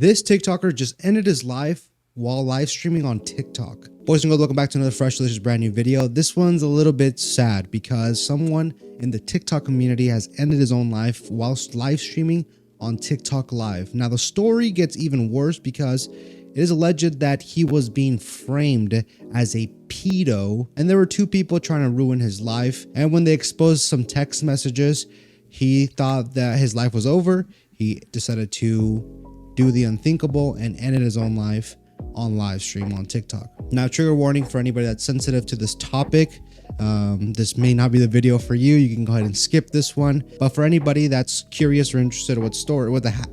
This TikToker just ended his life while live streaming on TikTok. Boys and girls, welcome back to another fresh, delicious, brand new video. This one's a little bit sad because someone in the TikTok community has ended his own life whilst live streaming on TikTok Live. Now, the story gets even worse because it is alleged that he was being framed as a pedo, and there were two people trying to ruin his life. And when they exposed some text messages, he thought that his life was over. He decided to do the unthinkable and ended his own life on live stream on TikTok. Now, trigger warning for anybody that's sensitive to this topic. This may not be the video for you. You can go ahead and skip this one. But for anybody that's curious or interested in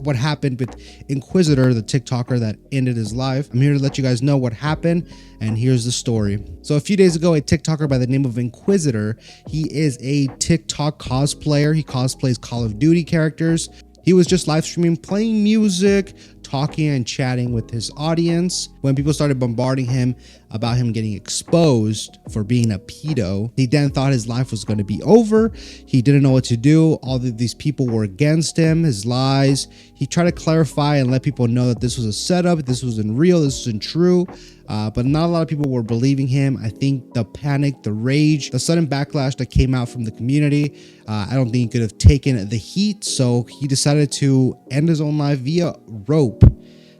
what happened with Inquisitor, the TikToker that ended his life, I'm here to let you guys know what happened. And here's the story. So a few days ago, a TikToker by the name of Inquisitor, he is a TikTok cosplayer. He cosplays Call of Duty characters. He was just live streaming, playing music, talking and chatting with his audience when people started bombarding him about him getting exposed for being a pedo. He then thought his life was going to be over. He didn't know what to do. All of these people were against him, his lies. He tried to clarify and let people know that this was a setup, this wasn't real, this wasn't true. But not a lot of people were believing him. I think the panic, the rage, the sudden backlash that came out from the community, I don't think he could have taken the heat. So he decided to end his own life via rope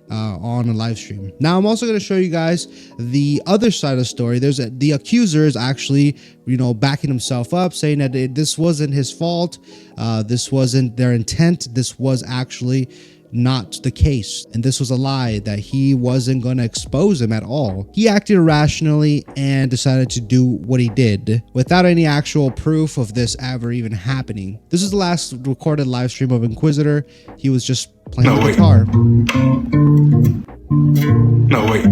on a live stream. Now, I'm also going to show you guys the other side of the story. The accuser is actually, backing himself up, saying that this wasn't his fault. This wasn't their intent. This was actually not the case, and this was a lie, that he wasn't going to expose him at all. He acted irrationally and decided to do what he did without any actual proof of this ever even happening. This is the last recorded live stream of Inquisitor. He was just playing the guitar. No, wait.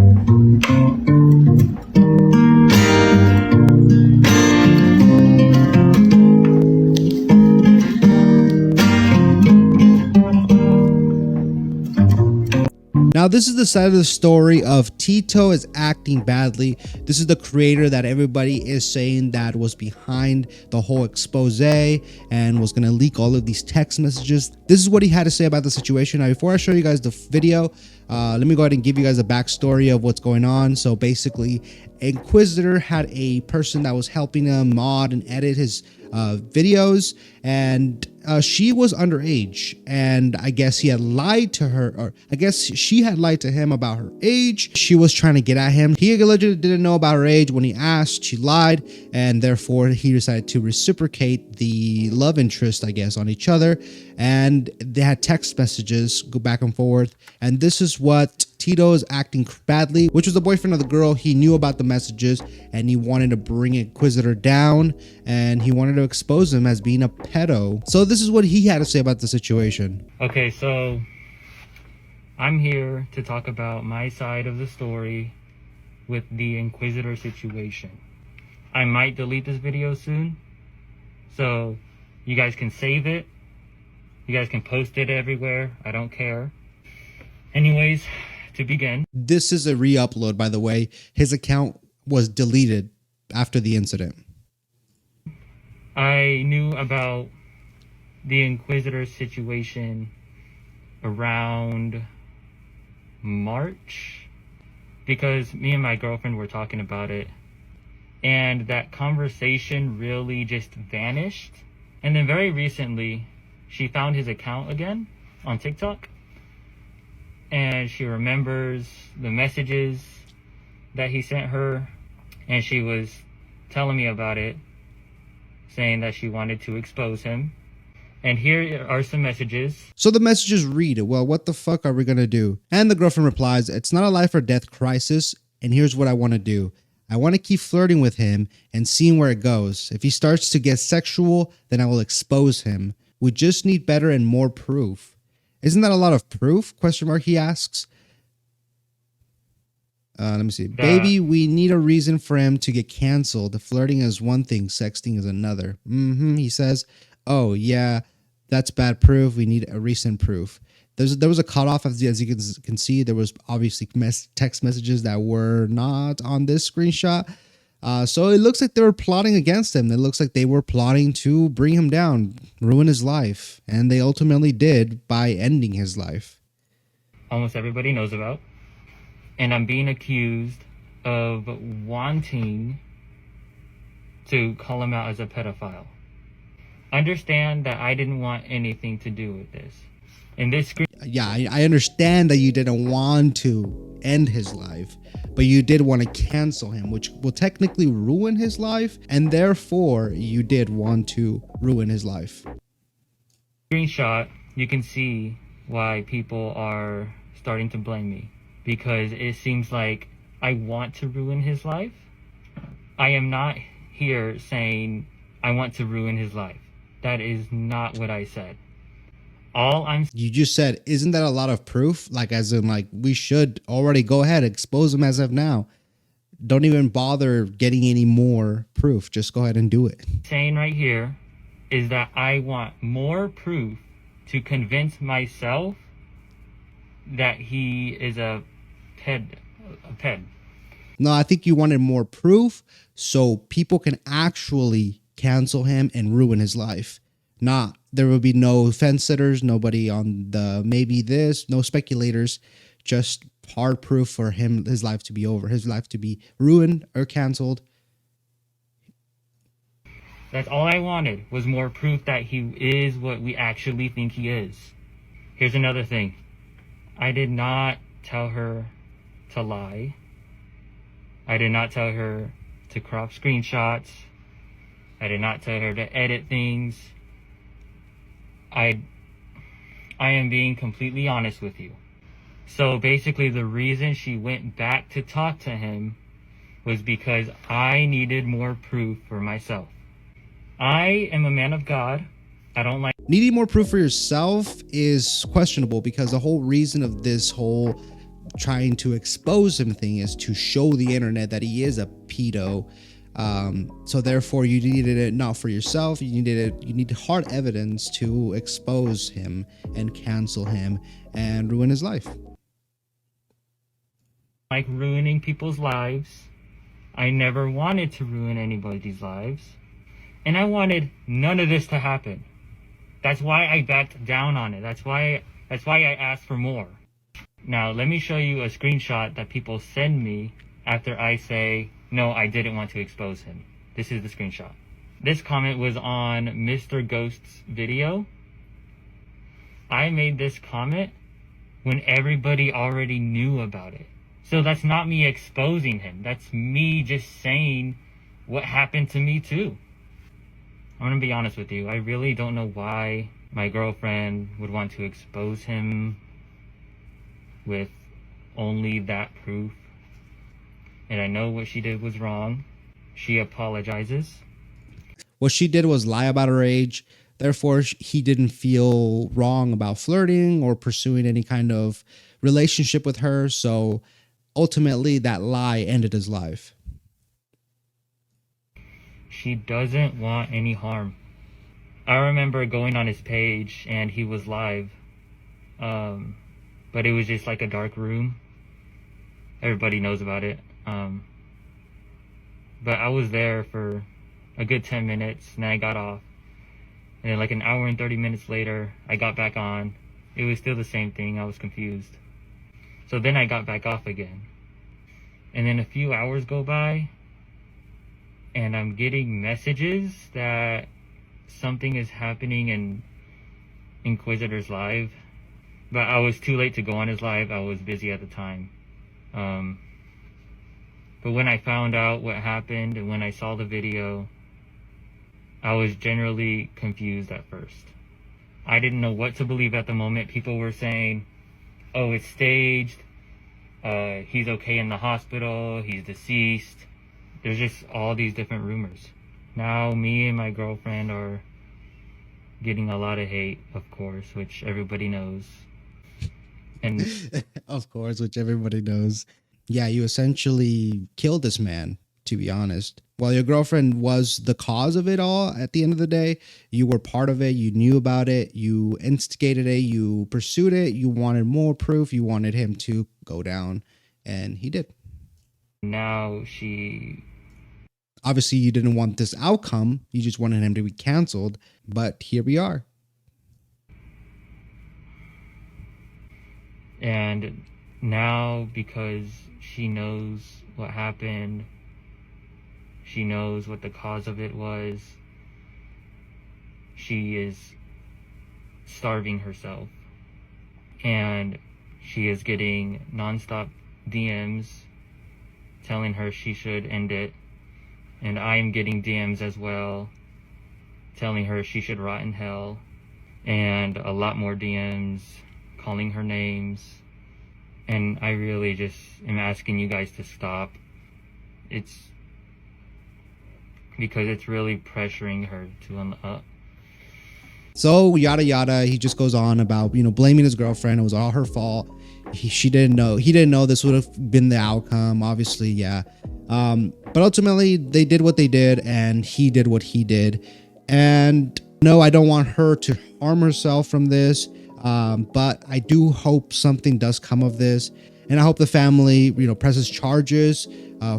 Now, this is the side of the story of Tito is acting badly. This is the creator that everybody is saying that was behind the whole expose and was going to leak all of these text messages. This is what he had to say about the situation. Now, before I show you guys the video, let me go ahead and give you guys a backstory of what's going on. So basically, Inquisitor had a person that was helping him mod and edit his videos, and she was underage, and I guess he had lied to her, or I guess she had lied to him about her age. She was trying to get at him. He allegedly didn't know about her age. When he asked, she lied, and therefore he decided to reciprocate the love interest, I guess, on each other, and they had text messages go back and forth. And this is what Tito is acting badly, which was the boyfriend of the girl. He knew about the messages and he wanted to bring Inquisitor down, and he wanted to expose him as being a pedo. So this is what he had to say about the situation. Okay, so I'm here to talk about my side of the story with the Inquisitor situation. I might delete this video soon, so you guys can save it. You guys can post it everywhere. I don't care. Anyways, to begin. This is a re-upload, by the way. His account was deleted after the incident. I knew about the Inquisitor situation around March because me and my girlfriend were talking about it, and that conversation really just vanished. And then very recently, she found his account again on TikTok, and she remembers the messages that he sent her, and she was telling me about it, saying that she wanted to expose him. And here are some messages. So the messages read, well, what the fuck are we gonna do? And the girlfriend replies, it's not a life or death crisis, and here's what I want to do. I want to keep flirting with him and seeing where it goes. If he starts to get sexual, then I will expose him. We just need better and more proof. Isn't that a lot of proof? Question mark, he asks. Let me see. Baby, we need a reason for him to get canceled. Flirting is one thing, sexting is another. He says, oh, yeah, that's bad proof. We need a recent proof. There was a cutoff, as you can see. There was obviously text messages that were not on this screenshot. So it looks like they were plotting against him. It looks like they were plotting to bring him down, ruin his life. And they ultimately did by ending his life. almost everybody knows about. And I'm being accused of wanting to call him out as a pedophile. Understand that I didn't want anything to do with this. In this screen, Yeah, I understand that you didn't want to end his life, but you did want to cancel him, which will technically ruin his life, and therefore you did want to ruin his life. screenshot, you can see why people are starting to blame me, because it seems like I want to ruin his life. I am not here saying I want to ruin his life. That is not what I said. All I'm You just said, isn't that a lot of proof? Like, as in, like, we should already go ahead, expose him as of now. Don't even bother getting any more proof. Just go ahead and do it. saying right here is that I want more proof to convince myself that he is a ped. No, I think you wanted more proof so people can actually cancel him and ruin his life. Not, there will be no fence sitters, nobody on the maybe this, no speculators, just hard proof for him, his life to be over, his life to be ruined or canceled. That's all I wanted, was more proof that he is what we actually think he is. Here's another thing. I did not tell her to lie. I did not tell her to crop screenshots. I did not tell her to edit things. I am being completely honest with you. So basically the reason she went back to talk to him was because I needed more proof for myself. I am a man of God. I don't like Needing more proof for yourself is questionable because the whole reason of this whole trying to expose him thing is to show the internet that he is a pedo. So therefore you needed it not for yourself. You need hard evidence to expose him and cancel him and ruin his life. ruining people's lives. I never wanted to ruin anybody's lives. And I wanted none of this to happen. That's why I backed down on it. That's why I asked for more. Now, let me show you a screenshot that people send me after I say, no, I didn't want to expose him. This is the screenshot. This comment was on Mr. Ghost's video. I made this comment when everybody already knew about it. So that's not me exposing him. That's me just saying what happened to me too. I'm gonna be honest with you. I really don't know why my girlfriend would want to expose him with only that proof. And I know what she did was wrong. She apologizes. What she did was lie about her age. Therefore, he didn't feel wrong about flirting or pursuing any kind of relationship with her. So ultimately, that lie ended his life. She doesn't want any harm. I remember going on his page and he was live. But it was just like a dark room. Everybody knows about it. But I was there for a good 10 minutes and then I got off. And then like an hour and 30 minutes later, I got back on. It was still the same thing. I was confused. So then I got back off again. And then a few hours go by and I'm getting messages that something is happening in Inquisitor's live. But I was too late to go on his live. I was busy at the time. But when I found out what happened and when I saw the video, I was generally confused at first. I didn't know what to believe at the moment. People were saying, oh, it's staged. He's okay in the hospital. He's deceased. There's just all these different rumors. Now me and my girlfriend are getting a lot of hate, of course, which everybody knows. And of course, which everybody knows. Yeah, you essentially killed this man, to be honest. While your girlfriend was the cause of it all, at the end of the day, you were part of it. You knew about it. You instigated it. You pursued it. You wanted more proof. You wanted him to go down, and he did. now she... Obviously, you didn't want this outcome. You just wanted him to be canceled, but here we are. And now, because she knows what happened, she knows what the cause of it was, she is starving herself. And she is getting nonstop DMs telling her she should end it. And I am getting DMs as well telling her she should rot in hell. And a lot more DMs calling her names. And I really just am asking you guys to stop. It's because it's really pressuring her to So yada yada, he just goes on about, you know, blaming his girlfriend. It was all her fault. He didn't know this would have been the outcome. Obviously, yeah. But ultimately they did what they did and he did what he did. And no, I don't want her to harm herself from this. But I do hope something does come of this. And I hope the family, you know, presses charges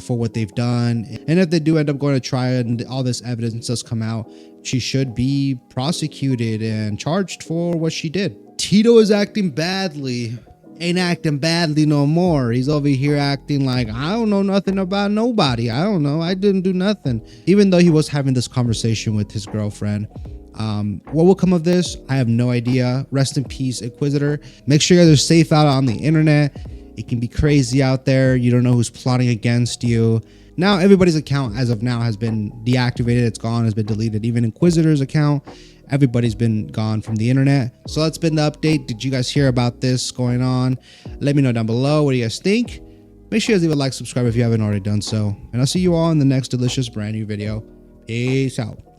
for what they've done. And if they do end up going to trial and all this evidence does come out, she should be prosecuted and charged for what she did. Tito is acting badly. Ain't acting badly no more. He's over here acting like, I don't know nothing about nobody. I don't know. I didn't do nothing. Even though he was having this conversation with his girlfriend. What will come of this? I have no idea. Rest in peace, Inquisitor. Make sure you guys are safe out on the internet. It can be crazy out there. You don't know who's plotting against you. Now, everybody's account as of now has been deactivated. It's gone, has been deleted. Even Inquisitor's account, everybody's been gone from the internet. So that's been the update. Did you guys hear about this going on? Let me know down below. What do you guys think? Make sure you guys leave a like, subscribe if you haven't already done so. And I'll see you all in the next delicious brand new video. Peace out.